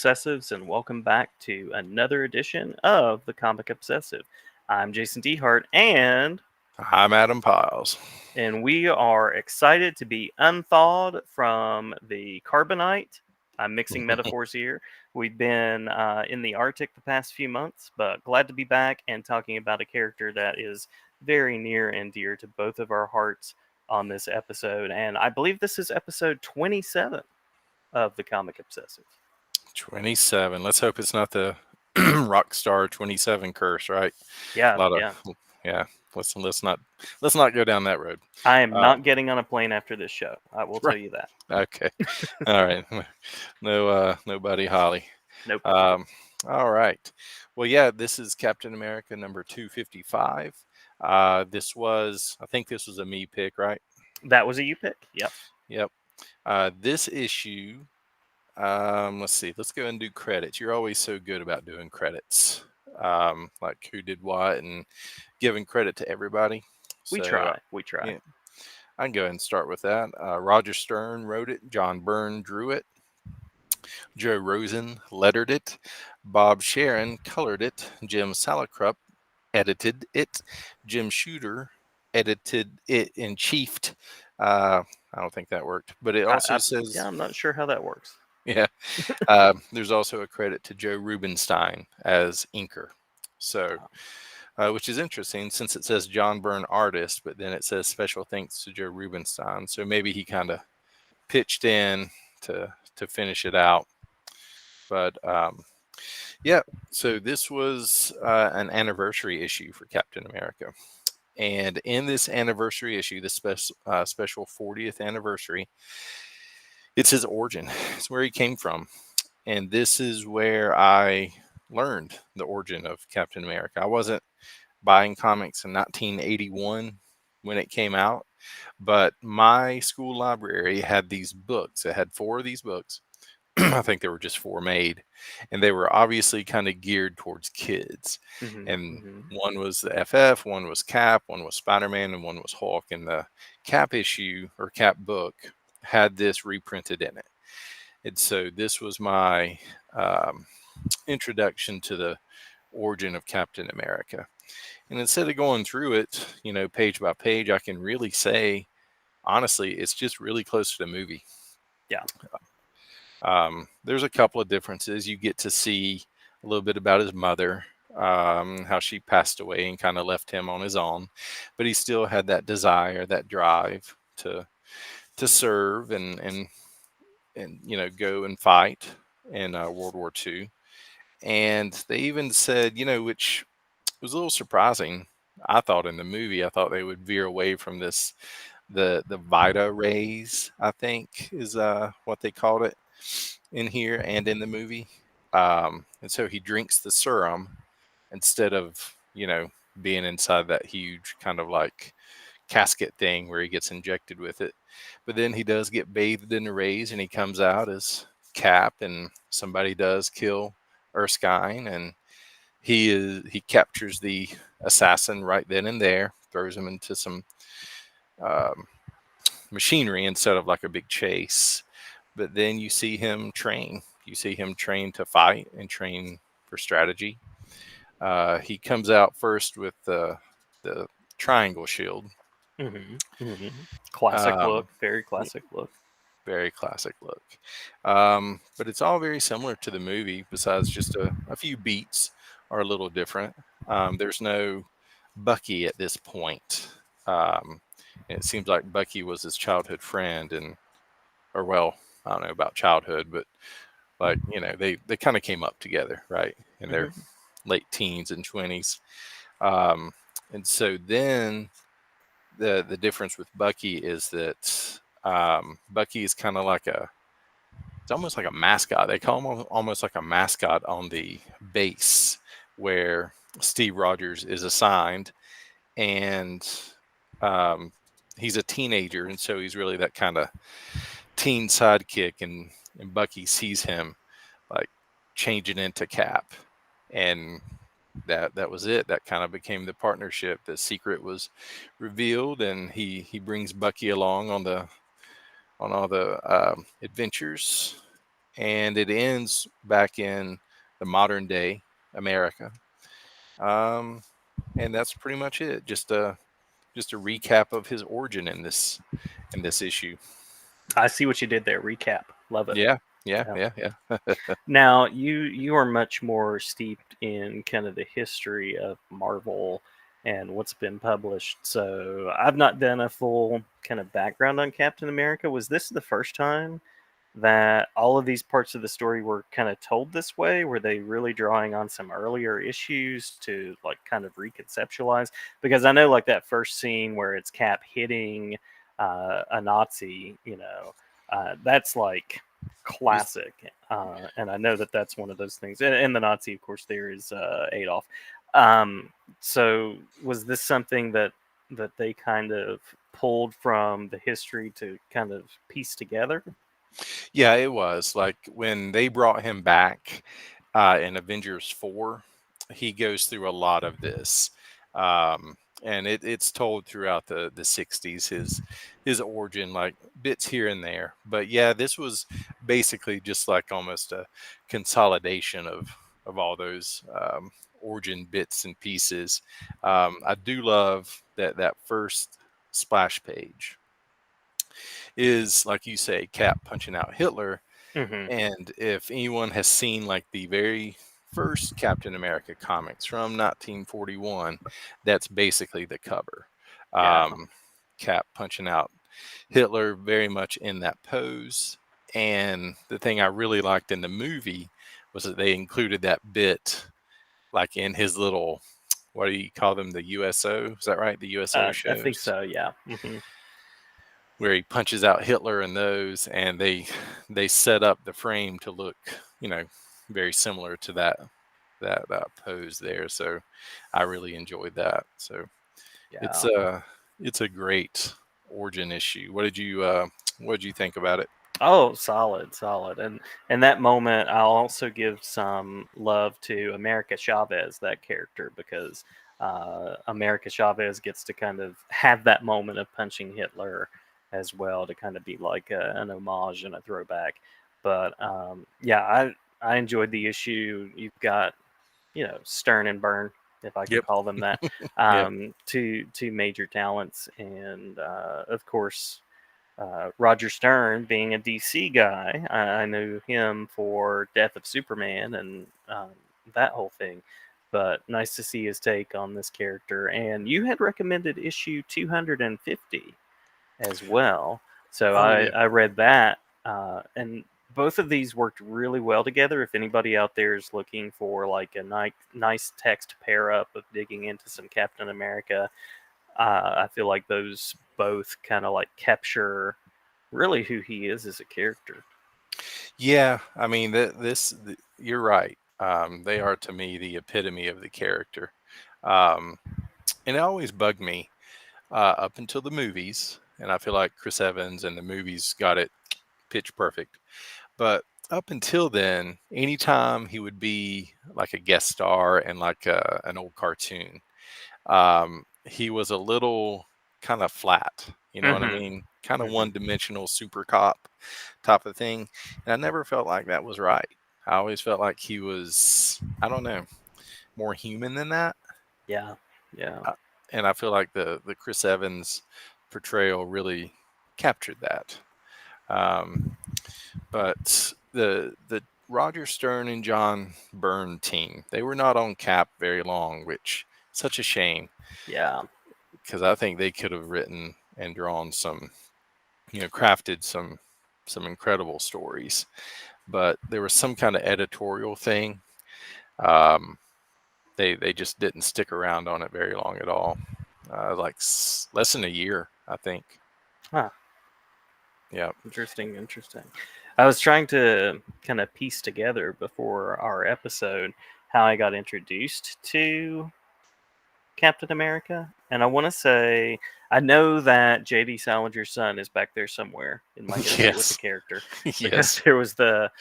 Obsessives, and welcome back to another edition of the Comic Obsessive. I'm Jason Dehart, I'm Adam Piles. and we are excited to be unthawed from the carbonite. I'm mixing metaphors here. We've been in the Arctic the past few months, but glad to be back and talking about a character that is very near and dear to both of our hearts on this episode. And I believe this is episode 27 of the Comic Obsessive. 27. Let's hope it's not the Rockstar 27 curse, right? A Yeah, lot of yeah. yeah. Let's not go down that road. I am Uh, not getting on a plane after this show. I will tell right. you that. Okay. All right. No Buddy Holly. Nope. Um, all right. Well, yeah, this is Captain America number 255. I think this was a me pick, right? That was a you pick. Yep. Yep. This issue. Let's see. Let's go and do credits. You're always so good about doing credits, like who did what and giving credit to everybody. We So, try. We try. yeah, I can go ahead and start with that. Roger Stern wrote it. John Byrne drew it. Joe Rosen lettered it. Bob Sharen colored it. Jim Salicrup edited it. Jim Shooter edited it and chiefed. I don't think that worked, but it also Yeah, says, I'm not sure how that works. yeah. There's also a credit to Joe Rubinstein as inker. So, which is interesting since it says John Byrne artist, but then it says special thanks to Joe Rubinstein. So maybe he kind of pitched in to finish it out. But yeah, so this was an anniversary issue for Captain America. And in this anniversary issue, the special 40th anniversary, it's his origin. It's where he came from. And this is where I learned the origin of Captain America. I wasn't buying comics in 1981 when it came out, but my school library had these books. It had four of these books. I think there were just four made, and they were obviously kind of geared towards kids. Mm-hmm, And mm-hmm. one was the FF, one was Cap, one was Spider-Man, and one was Hulk. And the Cap issue or Cap book had this reprinted in it. And so this was my um, introduction to the origin of Captain America. And instead of going through it, page by page, I can really say, honestly, it's just really close to the movie. Yeah. There's a couple of differences. You get to see a little bit about his mother, how she passed away and kind of left him on his own, but he still had that desire, that drive to serve and go and fight in World War II. And they even said, which was a little surprising. I thought in the movie, I thought they would veer away from this, the Vita rays, I think is what they called it in here and in the movie. And so he drinks the serum instead of, being inside that huge kind of like casket thing where he gets injected with it. But then he does get bathed in the rays and he comes out as Cap, and somebody does kill Erskine, and he captures the assassin right then and there, throws him into some um, machinery instead of like a big chase. But then you see him train. You see him train to fight and train for strategy. He comes out first with the triangle shield. Mm-hmm, mm-hmm. Classic look. Um, Very classic look. Very classic look. But it's all very similar to the movie, besides just a few beats are a little different. There's no Bucky at this point. And it seems like Bucky was his childhood friend, or well, I don't know about childhood, but like, they kind of came up together, right, in their Mm-hmm. late teens and 20s. Um, and so then the difference with Bucky is that Bucky is kind of like it's almost like a mascot. They call him almost like a mascot on the base where Steve Rogers is assigned, and um, he's a teenager, and so he's really that kind of teen sidekick, and Bucky sees him like changing into Cap, and that was it. That kind of became the partnership. The secret was revealed, and he brings Bucky along on all the adventures, and it ends back in the modern day America. Um, and that's pretty much it. Just a recap of his origin in this issue. I see what you did there. Recap. Love it. Yeah, yeah, Yeah. yeah, yeah. Now you are much more steeped in kind of the history of Marvel and what's been published. So I've not done a full kind of background on Captain America. Was this the first time that all of these parts of the story were kind of told this way? Were they really drawing on some earlier issues to like kind of reconceptualize? Because I know like that first scene where it's Cap hitting a Nazi, that's like Just classic. And I know that that's one of those things. And the Nazi, of course, there is Adolf. Um, so was this something that they kind of pulled from the history to kind of piece together? Yeah, it was like when they brought him back in Avengers 4, he goes through a lot of this. And it's told throughout the 60s, his origin, like bits here and there. But yeah, this was basically just like almost a consolidation of all those origin bits and pieces. I do love that first splash page is, like you say, Cap punching out Hitler. Hmm. And if anyone has seen like the very first Captain America comics from 1941, that's basically the cover. Yeah. Um, Cap punching out Hitler very much in that pose. And the thing I really liked in the movie was that they included that bit like in his little, what do you call them, the USO? Is that right? The USO I think shows? so. Yeah. Hmm. Where he punches out Hitler in those, and they set up the frame to look, you know, very similar to that pose there. So I really enjoyed that. So it's Yeah. a it's a great origin issue. What did you think about it? Oh, solid, solid. And that moment, I'll also give some love to America Chavez, that character, because America Chavez gets to kind of have that moment of punching Hitler as well to kind of be like an homage and a throwback. But yeah, I enjoyed the issue. You've got Stern and Byrne, if I can Yep. call them that, Yep. two major talents, and of course Roger Stern, being a DC guy, I knew him for Death of Superman and that whole thing. But nice to see his take on this character. And you had recommended issue 250 as well. So Oh I, yeah. I read that. And both of these worked really well together. If anybody out there is looking for like a nice text pair up of digging into some Captain America, I feel like those both kind of like capture really who he is as a character. Yeah, I mean you're right. They are to me the epitome of the character. Um, and it always bugged me up until the movies, and I feel like Chris Evans and the movies got it pitch perfect. But up until then, anytime he would be like a guest star in like an old cartoon, he was a little kind of flat. You know what I Hmm. mean? Kind of Hmm. one dimensional super cop type of thing. And I never felt like that was right. I always felt like he was, I don't know, more human than that. Yeah, yeah, Uh, and I feel like the Chris Evans portrayal really captured that. Um, but the Roger Stern and John Byrne team, they were not on Cap very long, which such a shame yeah, because I think they could have written and drawn some, crafted some incredible stories. But there was some kind of editorial thing. Um, they just didn't stick around on it very long at all. Like less than a year, I think. huh. Yeah. Interesting, interesting. I was trying to kind of piece together before our episode how I got introduced to Captain America, and I want to say I know that J.D. Salinger's son is back there somewhere in my history with the Yes. character because Yes. there was the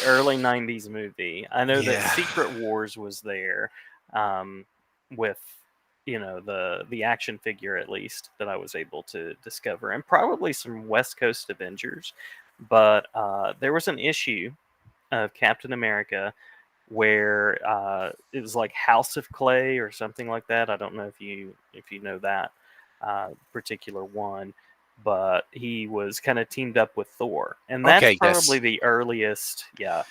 early '90s movie. I know that Yeah. Secret Wars was there, with the action figure at least that I was able to discover, and probably some West Coast Avengers. But there was an issue. of Captain America where it was like House of Clay or something like that. I don't know if you know that particular one, but he was kind of teamed up with Thor, and that's Okay, probably yes. the earliest, yeah,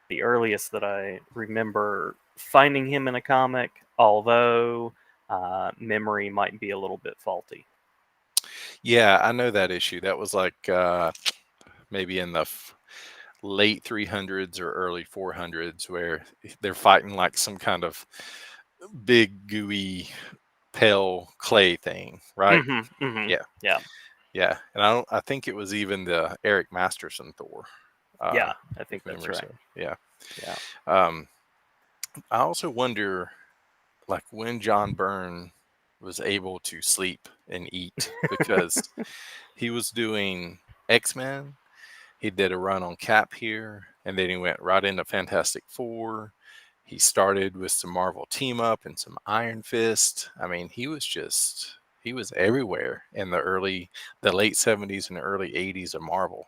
the earliest that I remember finding him in a comic. Although memory might be a little bit faulty. Yeah, I know that issue. That was like maybe in the late 300s or early 400s, where they're fighting like some kind of big gooey pale clay thing, right? Yeah, Yeah, yeah. And I think it was even the Eric Masterson Thor, yeah, I if think that's memory right. serves. Yeah. Yeah. Um, I also wonder, like, when John Byrne was able to sleep and eat, because he was doing X-Men. He did a run on Cap here, and then he went right into Fantastic Four. He started with some Marvel team up and some Iron Fist. I mean, he was everywhere in the late 70s and the early 80s of Marvel.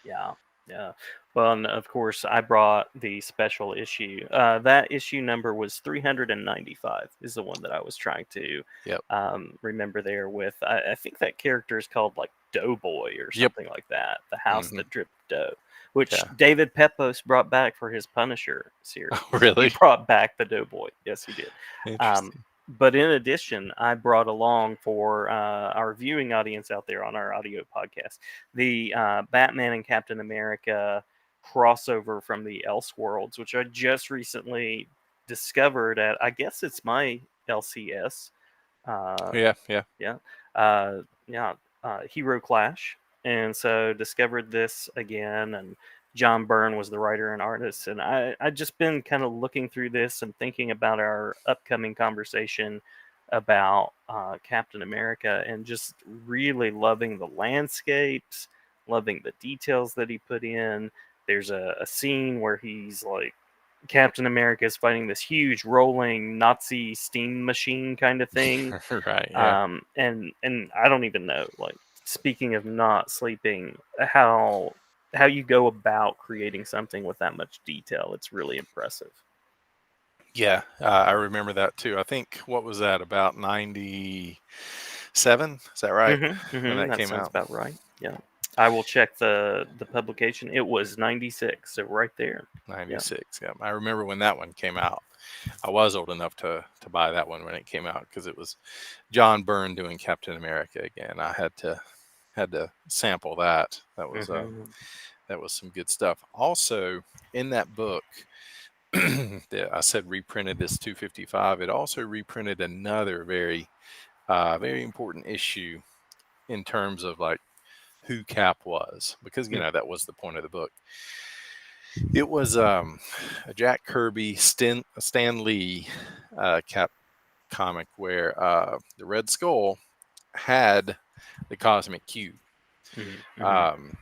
Yeah, yeah. Well, and of course, I brought the special issue. That issue number was 395. Is the one that I was trying to Yep. remember there. With I think that character is called like Doughboy or Yep. something like that. The house Hmm. that dripped dough, which Yeah. David Pepos brought back for his Punisher Oh, series. He really? brought back the Doughboy. Yes, he did. Um, Interesting. but in addition, I brought along for our viewing audience out there on our audio podcast the Batman and Captain America crossover from the Elseworlds, which I just recently discovered at, I guess it's my LCS. Uh, Yeah. Yeah. yeah, uh, yeah, Hero Clash, and so discovered this again. And John Byrne was the writer and artist, and I just been kind of looking through this and thinking about our upcoming conversation about Captain America, and just really loving the landscapes, loving the details that he put in. There's a scene where he's like Captain America is fighting this huge rolling Nazi steam machine kind of thing, Right. Yeah. and I don't even know. Like, speaking of not sleeping, how you go about creating something with that much detail. It's really impressive. Yeah. I remember that too. I think, what was that, about 97? Is that right? When that That came sounds out? about right. Yeah, I will check the publication. It was 96, so right there. Yeah. 96. Yeah. I remember when that one came out. I was old enough to buy that one when it came out, because it was John Byrne doing Captain America again. I had to sample that. hmm That was some good stuff. Also, in that book, that I said reprinted this 255. It also reprinted another very important issue in terms of like who Cap was, because that was the point of the book. It was a Jack Kirby Stan Lee Cap comic, where the Red Skull had the cosmic cube. hmm Um,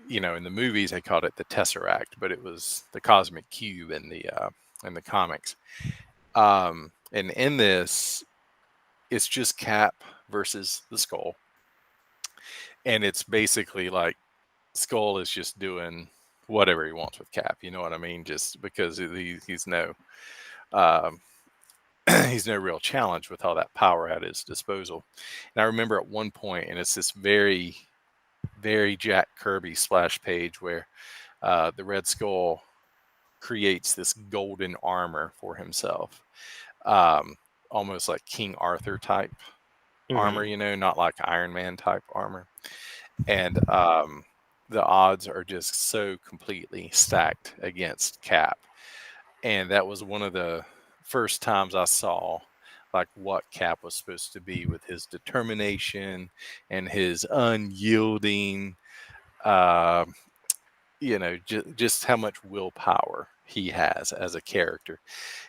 in the movies they called it the Tesseract, but it was the cosmic cube in the comics. And in this, it's just Cap versus the Skull, and it's basically like Skull is just doing whatever he wants with Cap. You know what I mean? Just because he's no um, he's no real challenge with all that power at his disposal. And I remember at one point, and it's this very, very Jack Kirby splash page, where the Red Skull creates this golden armor for himself, um, almost like King Arthur type armor, hmm not like Iron Man type armor. And the odds are just so completely stacked against Cap. And that was one of the first times I saw like what Cap was supposed to be, with his determination and his unyielding, uh, just how much willpower he has as a character.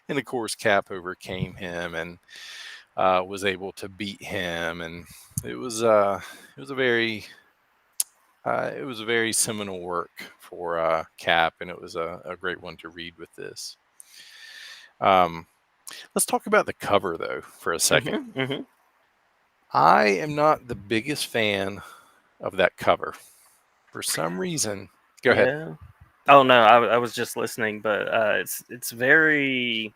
And of course, Cap overcame him and was able to beat him, and it was uh, it was a very it was a very seminal work for Cap, and it was a great one to read with this. Um, let's talk about the cover though for a second. hmm I am not the biggest fan of that cover for some reason. Go ahead. Yeah. Oh no, I was just listening, but it's very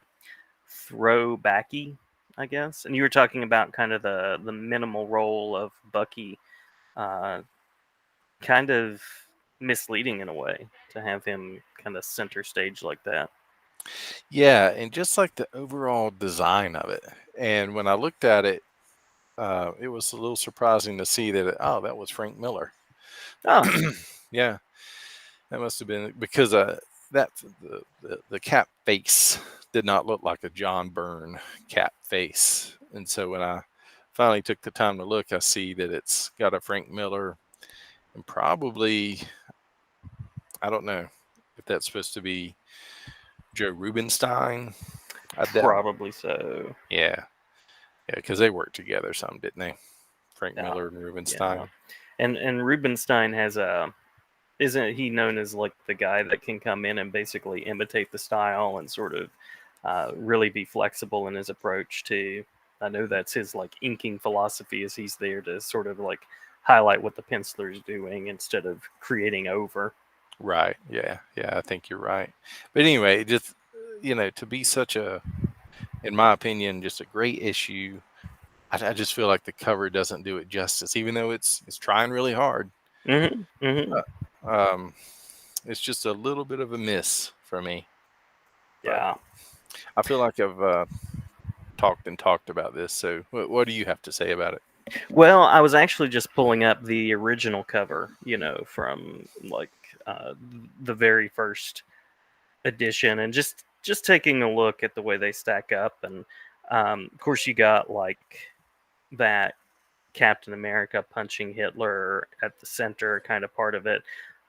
throwbacky, I guess. And you were talking about kind of the minimal role of Bucky, uh, kind of misleading in a way to have him kind of center stage like that. Yeah, and just like the overall design of it. And when I looked at it, it was a little surprising to see that, oh, that was Frank Miller. Oh, Yeah, that must have been because that the cat face did not look like a John Byrne cat face. And so when I finally took the time to look, I see that it's got a Frank Miller and probably, I don't know if that's supposed to be Joe Rubinstein. I doubt. probably so. Yeah, yeah, because they worked together some, didn't they? Frank Yeah, Miller and yeah. Rubinstein. And Rubinstein has a isn't he known as like the guy that can come in and basically imitate the style and sort of really be flexible in his approach to. I know that's his like inking philosophy is he's there to sort of like highlight what the penciler's doing instead of creating over. Right. Yeah. Yeah. I think you're right. But anyway, just to be such a, in my opinion, just a great issue. I just feel like the cover doesn't do it justice, even though it's trying really hard. Hmm. Um, it's just a little bit of a miss for me. But Yeah. I feel like I've talked and talked about this. So what do you have to say about it? Well, I was actually just pulling up the original cover, from like uh, the very first edition, and just taking a look at the way they stack up, and of course you got like that Captain America punching Hitler at the center kind of part of it.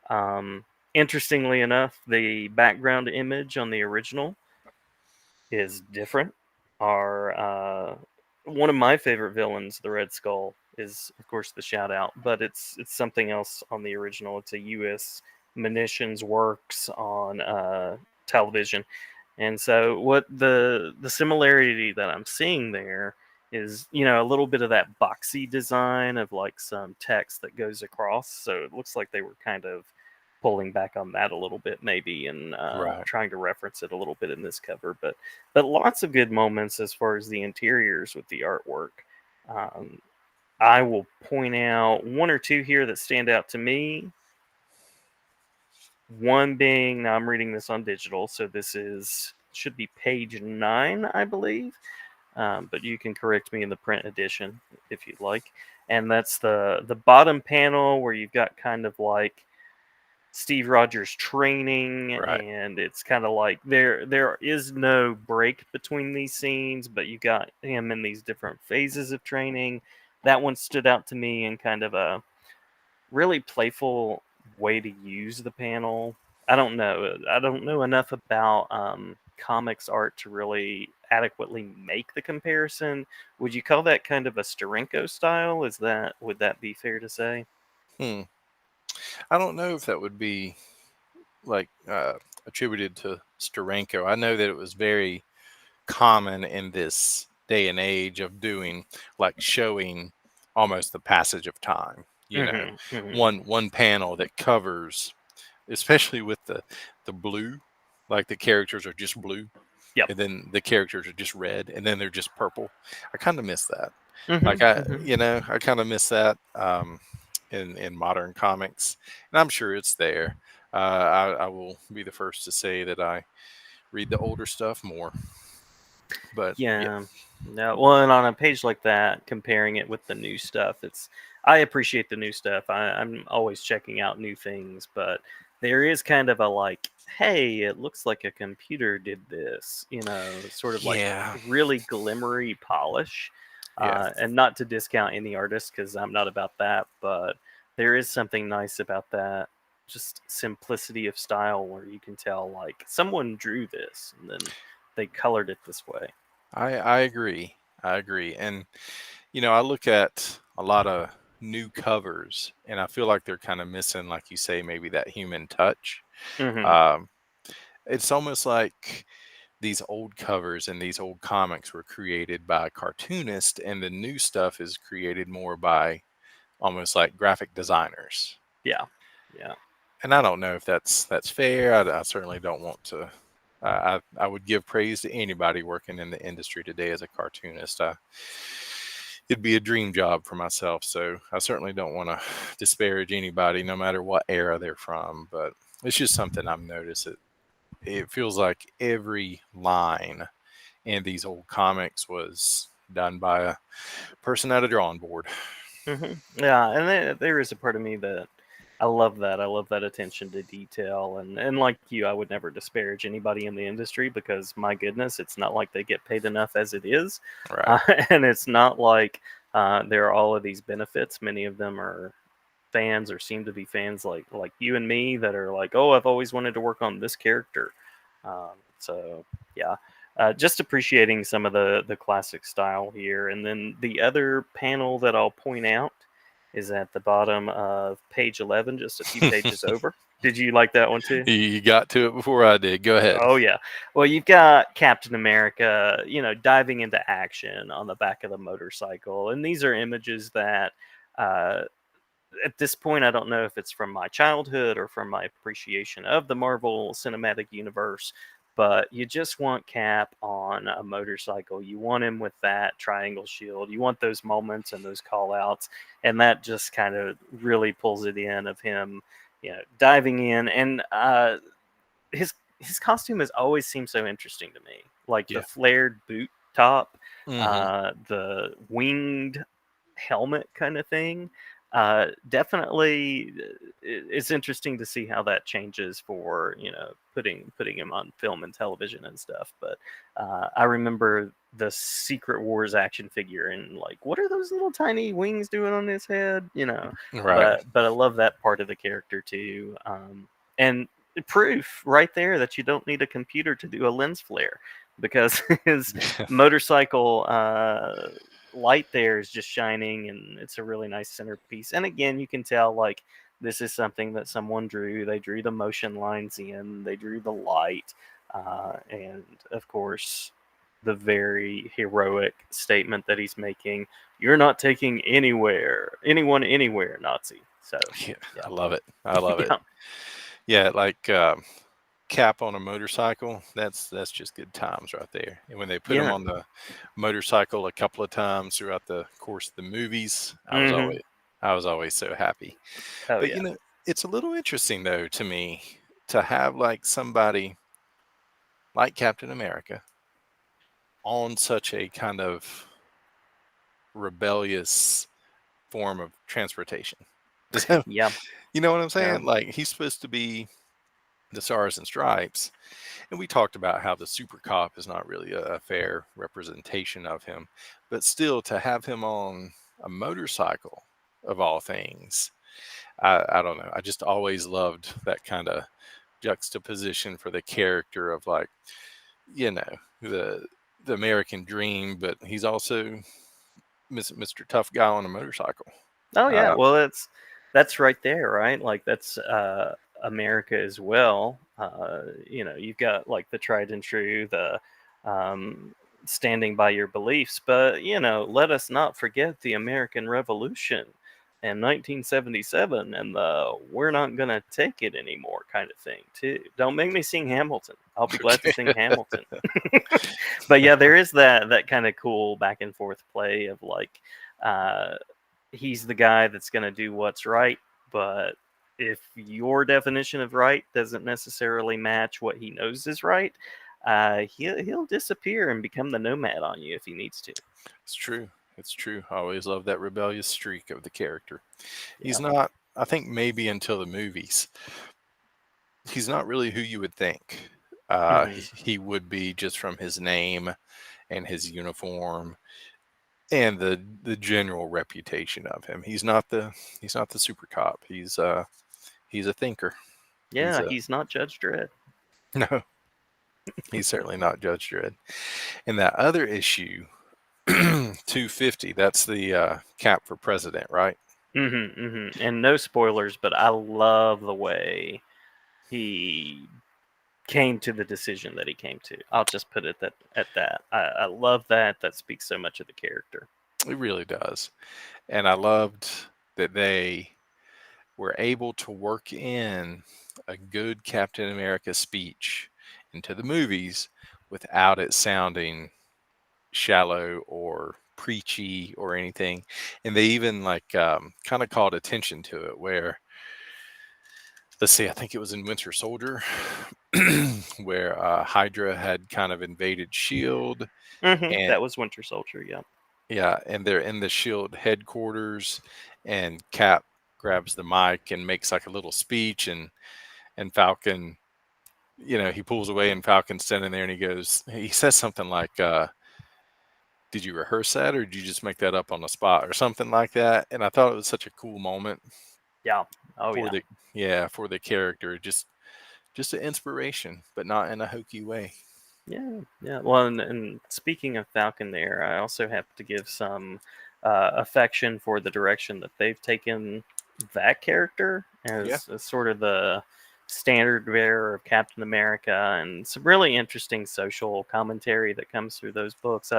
Um, Interestingly enough, the background image on the original is different. Our one of my favorite villains, the Red Skull, is of course the Shout Out, but it's something else on the original. It's a U.S. munitions works on television, and so what the similarity that I'm seeing there is a little bit of that boxy design of like some text that goes across. So it looks like they were kind of pulling back on that a little bit maybe and Right. trying to reference it a little bit in this cover, but lots of good moments as far as the interiors with the artwork. um, I will point out one or two here that stand out to me. One being, now I'm reading this on digital, so this is should be page 9, I believe, but you can correct me in the print edition if you'd like. And that's the bottom panel where you've got kind of like Steve Rogers training, Right. and it's kind of like there is no break between these scenes, but you got him in these different phases of training. That one stood out to me in kind of a really playful way to use the panel. I don't know. I don't know enough about comics art to really adequately make the comparison. Would you call that kind of a Sterenko style? Would that be fair to say? Hmm. I don't know if that would be like attributed to Steranko. I know that it was very common in this day and age of doing like showing almost the passage of time. Hmm. Hmm. One panel that covers, especially with the blue, like the characters are just blue, Yep. and then the characters are just red, and then they're just purple. I kind of miss that. Hmm. Like I, Hmm. I kind of miss that in modern comics, and I'm sure it's there. I will be the first to say that I read the older stuff more, but yeah, Yeah. No, well, and on a page like that, comparing it with the new stuff, I appreciate the new stuff. I'm always checking out new things, but there is kind of a like, hey, it looks like a computer did this, sort of like yeah, really glimmery polish. yeah. And not to discount any artist because I'm not about that, but there is something nice about that. Just simplicity of style where you can tell like someone drew this and then they colored it this way. I agree. I agree. And I look at a lot of new covers, and I feel like they're kind of missing, like you say, maybe that human touch. Hmm. Um, it's almost like these old covers and these old comics were created by cartoonists, and the new stuff is created more by almost like graphic designers. Yeah, yeah. and I don't know if that's fair. I certainly don't want to. I would give praise to anybody working in the industry today as a cartoonist. It'd be a dream job for myself, so I certainly don't want to disparage anybody, no matter what era they're from. But it's just something I've noticed. It feels like every line in these old comics was done by a person at a drawing board. Yeah, and there is a part of me that I love that. I love that attention to detail, and like you, I would never disparage anybody in the industry because my goodness, it's not like they get paid enough as it is, Right. and it's not like there are all of these benefits. Many of them are fans or seem to be fans like you and me that are like, oh, I've always wanted to work on this character. So yeah, just appreciating some of the classic style here, and then the other panel that I'll point out is at the bottom of page 11, just a few pages over. Did you like that one too? You got to it before I did. Go ahead. Oh yeah. Well, you've got Captain America, diving into action on the back of the motorcycle, and these are images that uh, at this point, I don't know if it's from my childhood or from my appreciation of the Marvel Cinematic Universe, but you just want Cap on a motorcycle. You want him with that triangle shield. You want those moments and those call outs. And that just kind of really pulls it in of him, diving in. And his costume has always seemed so interesting to me. Like the Yeah. flared boot top, Hmm. the winged helmet kind of thing. Definitely, it's interesting to see how that changes for putting him on film and television and stuff. But I remember the Secret Wars action figure and like, what are those little tiny wings doing on his head? Right. But I love that part of the character too. And proof right there that you don't need a computer to do a lens flare because his motorcycle light there is just shining and it's a really nice centerpiece. And again, you can tell like this is something that someone drew. They drew the motion lines in, they drew the light, and of course the very heroic statement that he's making, you're not taking anyone anywhere, Nazi. So Yeah, yeah. I love it. I love it. Yeah. Yeah, like Cap on a motorcycle. That's just good times right there. And when they put him Yeah. on the motorcycle a couple of times throughout the course of the movies, Hmm. I was always so happy. Oh But yeah. it's a little interesting though to me to have like somebody like Captain America on such a kind of rebellious form of transportation. Does that, Yeah. you know what I'm Yeah. saying? Like he's supposed to be the Stars and Stripes, and we talked about how the super cop is not really a fair representation of him, but still to have him on a motorcycle of all things, I don't know. I just always loved that kind of juxtaposition for the character of like, you know, the the American dream, but he's also Mr. Tough Guy on a motorcycle. Oh yeah, Uh, well that's right there, right? Like that's America as well. You've got like the tried and true, the um, standing by your beliefs, but let us not forget the American Revolution in 1977 and the we're not gonna take it anymore kind of thing too. Don't make me sing Hamilton. I'll be glad to sing okay. Hamilton. But yeah, there is that kind of cool back and forth play of like uh, he's the guy that's going to do what's right, but if your definition of right doesn't necessarily match what he knows is right, he'll disappear and become the nomad on you if he needs to. It's true. It's true. I always love that rebellious streak of the character. He's Yeah. not, I think maybe until the movies, he's not really who you would think. Hmm. He would be just from his name and his uniform and the general reputation of him. He's not the super cop. He's a thinker. He's Yeah, a he's not Judge Dredd. no, he's certainly not Judge Dredd. And that other issue, 250, that's the cap for president, right? And no spoilers, but I love the way he came to the decision that he came to. I'll just put it at that. I love that. That speaks so much of the character. It really does. And I loved that they were able to work in a good Captain America speech into the movies without it sounding shallow or preachy or anything. And they even like kind of called attention to it where, let's see, I think it was in Winter Soldier where Hydra had kind of invaded Shield. And That was Winter Soldier. Yeah. yeah, and they're in the Shield headquarters, and Cap grabs the mic and makes like a little speech, and Falcon, he pulls away, and Falcon's standing there, and he says something like, "Did you rehearse that, or did you just make that up on the spot, or something like that?" And I thought it was such a cool moment Yeah. Oh for yeah. the character, just an inspiration, but not in a hokey way. Yeah, yeah. Well, and speaking of Falcon, there, I also have to give some affection for the direction that they've taken that character Yeah, as sort of the standard bearer of Captain America, and some really interesting social commentary that comes through those books.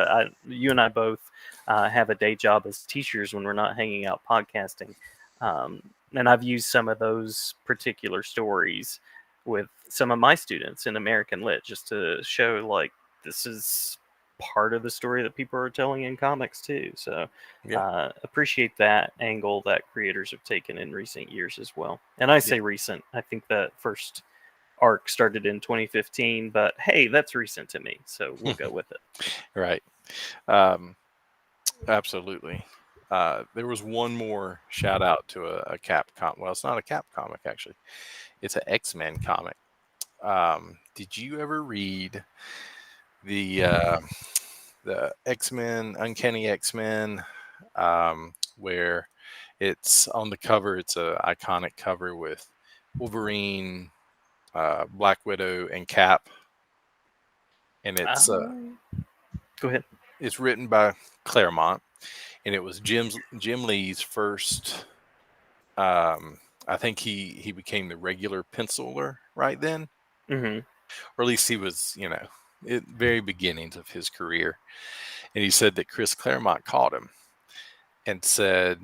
You and I both have a day job as teachers when we're not hanging out podcasting, and I've used some of those particular stories with some of my students in American Lit just to show like this is part of the story that people are telling in comics too. So yeah, appreciate that angle that creators have taken in recent years as well. And I yeah, say recent. I think that first arc started in 2015, but hey, that's recent to me, so we'll go with it. right. Um, Absolutely. There was one more shout out to a Cap well, it's not a Cap comic actually. It's an X-Men comic. Did you ever read the the X-Men, Uncanny X-Men, where it's on the cover? It's a iconic cover with Wolverine, Black Widow, and Cap, and Go ahead. it's written by Claremont, and it was Jim Lee's first. I think he became the regular penciler right then, Hmm. or at least he was, at very beginnings of his career. And he said that Chris Claremont called him and said,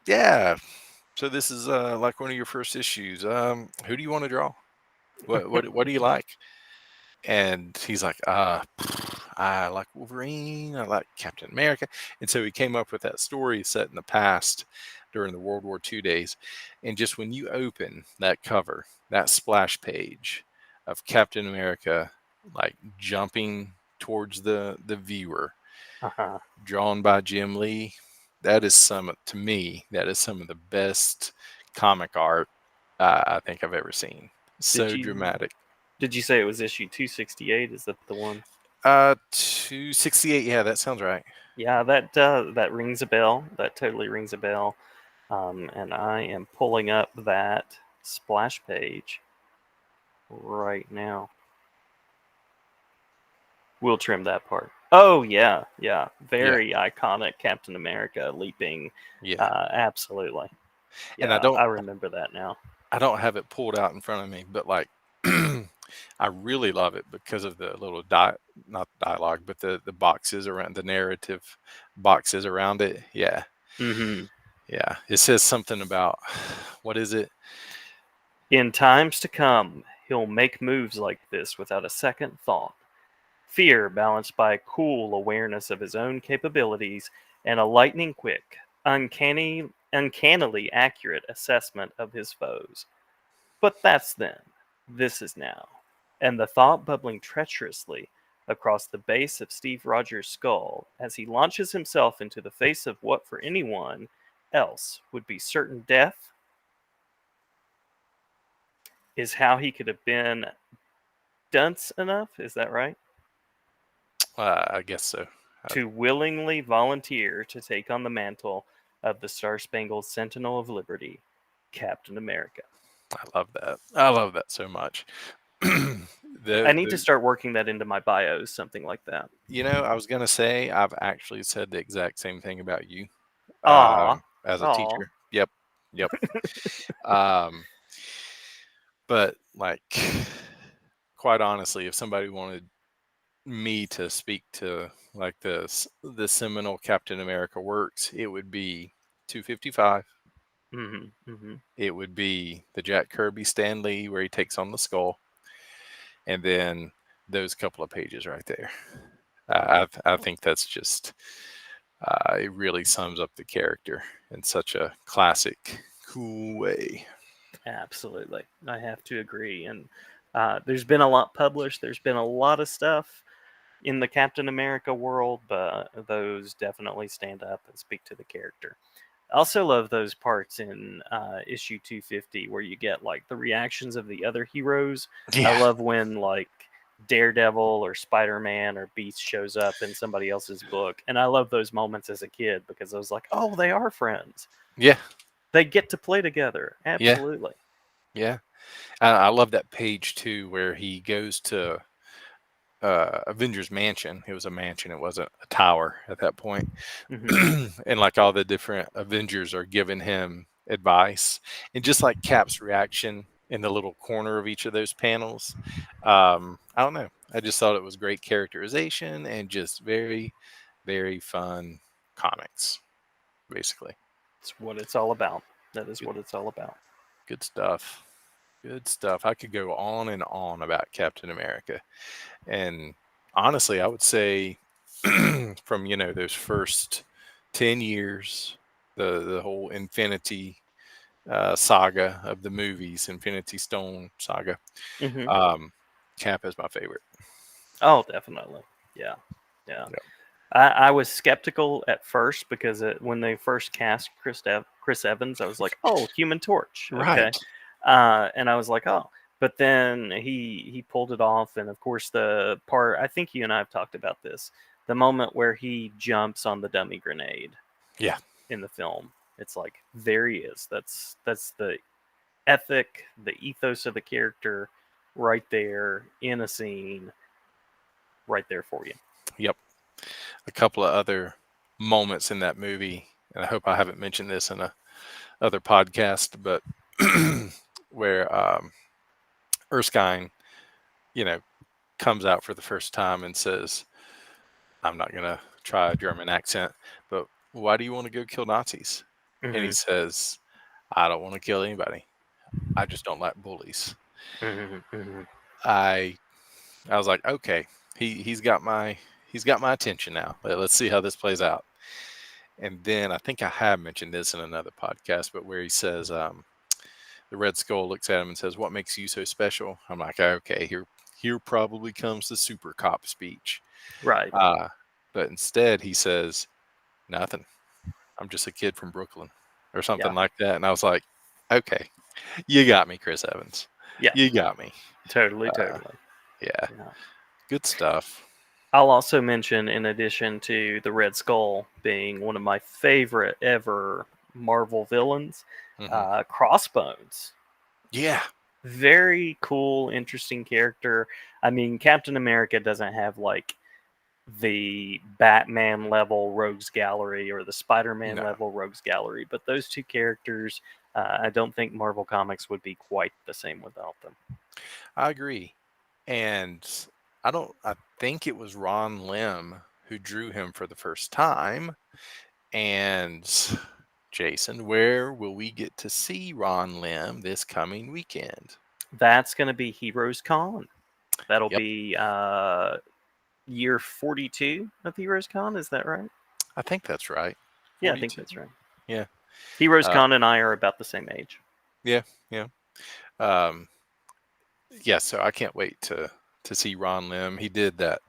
"Yeah, so this is like one of your first issues. Who do you want to draw? What do you like?" And he's like, I like Wolverine, I like Captain America. And so he came up with that story set in the past during the World War II days. And just when you open that cover, that splash page of Captain America, like jumping towards the viewer, Uh-huh. drawn by Jim Lee, that is to me, that is some of the best comic art I think I've ever seen. Did So you dramatic. did you say it was issue 268? Is that the one? 268. Yeah, that sounds right. Yeah, that rings a bell. That totally rings a bell. And I am pulling up that splash page right now. We'll trim that part. Oh yeah, yeah, Yeah, very iconic Captain America leaping. yeah. Absolutely. And Yeah, I remember that now. I don't have it pulled out in front of me, but like I really love it because of the little not dialogue, but the boxes around the narrative boxes around it. Yeah. Hmm. Yeah. It says something about what is it? In times to come, he'll make moves like this without a second thought. Fear balanced by a cool awareness of his own capabilities and a lightning quick, uncannily accurate assessment of his foes. But that's then. This is now. And the thought bubbling treacherously across the base of Steve Rogers' skull as he launches himself into the face of what for anyone else would be certain death is how he could have been dunce enough, is that right? I guess so. I, To willingly volunteer to take on the mantle of the Star Spangled Sentinel of Liberty, Captain America. I love that. I love that so much. I need to The start working that into my bios, something like that. I was gonna say I've actually said the exact same thing about you, Aw, as a aw. teacher. Yep, yep. Um, but like, quite honestly, if somebody wanted me to speak to like the seminal Captain America works, it would be 255. Mhm. Mhm. It would be the Jack Kirby Stan Lee where he takes on the skull, and then those couple of pages right there. I think that's just it really sums up the character in such a classic, cool way. Absolutely. I have to agree. And there's been a lot published. There's been a lot of stuff in the Captain America world, but those definitely stand up and speak to the character. I also love those parts in issue 250 where you get like the reactions of the other heroes. I Yeah, love when like Daredevil or Spider-Man or Beast shows up in somebody else's book, and I love those moments as a kid because I was like, "Oh, they are friends. yeah, They get to play together." yeah, Absolutely. yeah. I love that page too where he goes to Avengers Mansion. It was a mansion. It wasn't a tower at that point. Hmm. And like all the different Avengers are giving him advice, and just like Cap's reaction in the little corner of each of those panels. I don't know. I just thought it was great characterization and just very, very fun comics, basically. It's what it's all about. That is Good, what it's all about. good stuff. Good stuff. I could go on and on about Captain America. And honestly, I would say from, those first 10 years, the whole Infinity saga of the movies, Infinity Stone saga, Hmm. um, Cap is my favorite. Oh, definitely. Yeah. Yeah. Yep. I was skeptical at first because when they first cast Chris Evans, I was like, "Oh, Human Torch, okay," Right. and I was like, "Oh," but then he pulled it off, and of course the part I think you and I have talked about this, the moment where he jumps on the dummy grenade Yeah. in the film, it's like there he is. That's the ethic, the ethos of the character, right there in a scene, right there for you. Yep. A couple of other moments in that movie, and I hope I haven't mentioned this in a other podcast, but where Erskine, you know, comes out for the first time and says, I'm not going to try a German accent, but why do you want to go kill Nazis? And he Hmm. says, I don't want to kill anybody. I just don't like bullies. Hmm. Hmm. I I was like, okay, he's got my attention now. Let's see how this plays out. And then I think I have mentioned this in another podcast, but where he says, the Red Skull looks at him and says, "What makes you so special?" I'm like, okay, here probably comes the super cop speech. Right. Uh, but instead he says, "Nothing. I'm just a kid from Brooklyn," or Yeah. something like that. And I was like, okay, you got me, Chris Evans. Yeah. You got me. Totally. Uh, Totally. yeah, Yeah. good stuff. I'll also mention, in addition to the Red Skull being one of my favorite ever Marvel villains, Hmm. Crossbones. Yeah, Very cool, interesting character. I mean, Captain America doesn't have like the Batman level rogues gallery or the Spider-Man no, level rogues gallery, but those two characters, I don't think Marvel Comics would be quite the same without them. I agree. And I think it was Ron Lim who drew him for the first time. And Jason, where will we get to see Ron Lim this coming weekend? That's going to be Heroes Con. That'll Yep, be year 42 of Heroes Con. Is that right? I think that's right. Yeah, I think 42. that's right. Yeah. Heroes Uh, Con and I are about the same age. yeah, yeah. Um, yeah, so I can't wait to see Ron Lim. He did that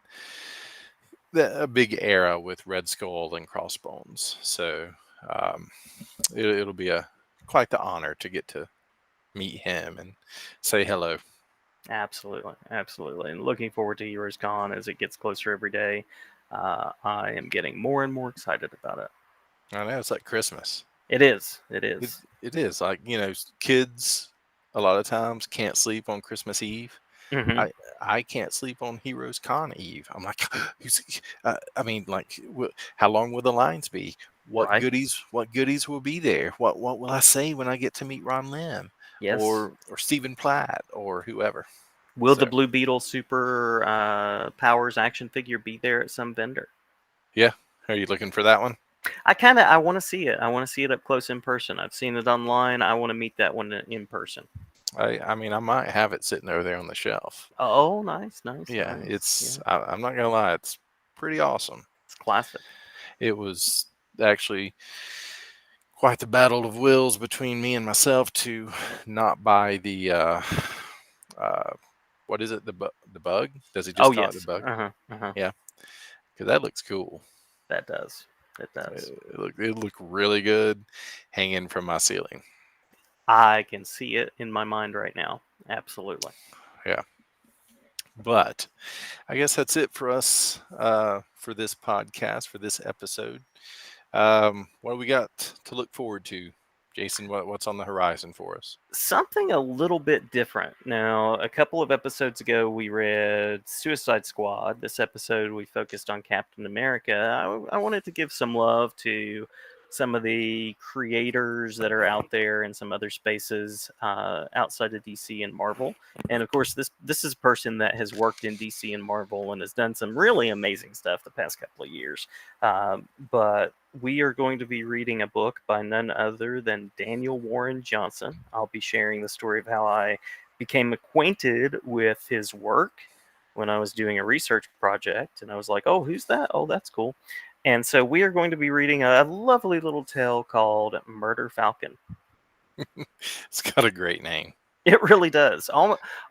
a big era with Red Skull and Crossbones. So um, it'll be a quite the honor to get to meet him and say hello. Absolutely, absolutely, and looking forward to Heroes Con as it gets closer every day. I am getting more and more excited about it. I know it's like Christmas. It is. It It is. it is like kids a lot of times can't sleep on Christmas Eve. Mm-hmm. I can't sleep on Heroes Con Eve. I'm like, I mean, like, how long will the lines be? Right. What goodies will be there? What will I say when I get to meet Ron Lim, Yes. or Stephen Platt, or whoever? Will the So Blue Beetle Super Powers action figure be there at some vendor? yeah, are you looking for that one? I want to see it. I want to see it up close in person. I've seen it online. I want to meet that one in person. I mean, I might have it sitting over there on the shelf. Oh, nice, nice, Yeah, nice. Yeah, I'm not gonna lie, it's pretty awesome. it's classic. It was actually quite the battle of wills between me and myself to not buy the uh, what is it? The bug? Does he Oh just call it the yes. bug? Uh-huh. Yeah, because that looks cool. That does. It does. It looked really good hanging from my ceiling. I can see it in my mind right now. Absolutely. Yeah, but I guess that's it for us for this podcast for this episode. What do we got to look forward to, Jason? What's on the horizon for us? Something a little bit different. Now, a couple of episodes ago, we read Suicide Squad. This episode, we focused on Captain America. I wanted to give some love to some of the creators that are out there in some other spaces outside of DC and Marvel. And of course, this is a person that has worked in DC and Marvel and has done some really amazing stuff the past couple of years. But we are going to be reading a book by none other than Daniel Warren Johnson. I'll be sharing the story of how I became acquainted with his work when I was doing a research project. And I was like, oh, who's that? Oh, that's cool. And so we are going to be reading a lovely little tale called Murder Falcon. It's got a great name. It really does.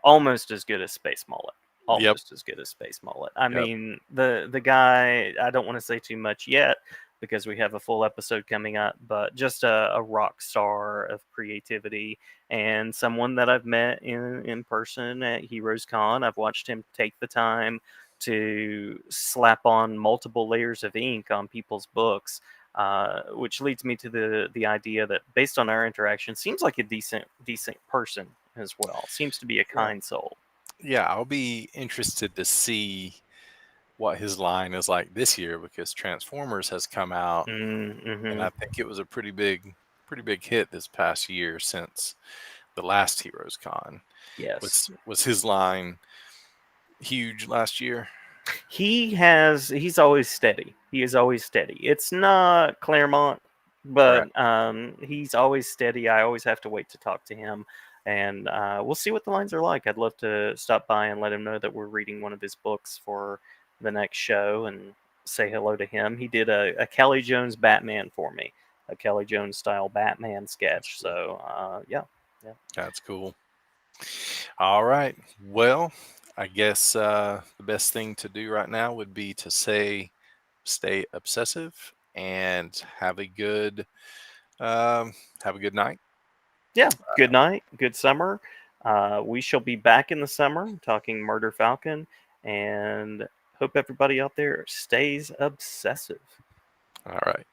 Almost as good as Space Mullet. Yep. Almost as good as Space Mullet. I Yep. mean, the guy, I don't want to say too much yet because we have a full episode coming up, but just a rock star of creativity and someone that I've met in person at Heroes Con. I've watched him take the time to slap on multiple layers of ink on people's books, which leads me to the idea that based on our interaction, seems like a decent person as well. Seems to be a Well, kind soul. yeah, I'll be interested to see what his line is like this year because Transformers has come out, and Mm-hmm. I think it was a pretty big hit this past year since the last Heroes Con. Yes. Was his line huge last year? He's always steady. He is always steady. It's not Claremont, Right. but he's always steady. I always have to wait to talk to him, and we'll see what the lines are like. I'd love to stop by and let him know that we're reading one of his books for the next show and say hello to him. He did a Kelly Jones Batman for me, a Kelly Jones style Batman That's sketch. cool. So yeah, yeah. That's cool. All right. Well, I guess the best thing to do right now would be to say stay obsessive and have a good night. Yeah, good night, good summer. We shall be back in the summer talking Murder Falcon, and hope everybody out there stays obsessive. All right.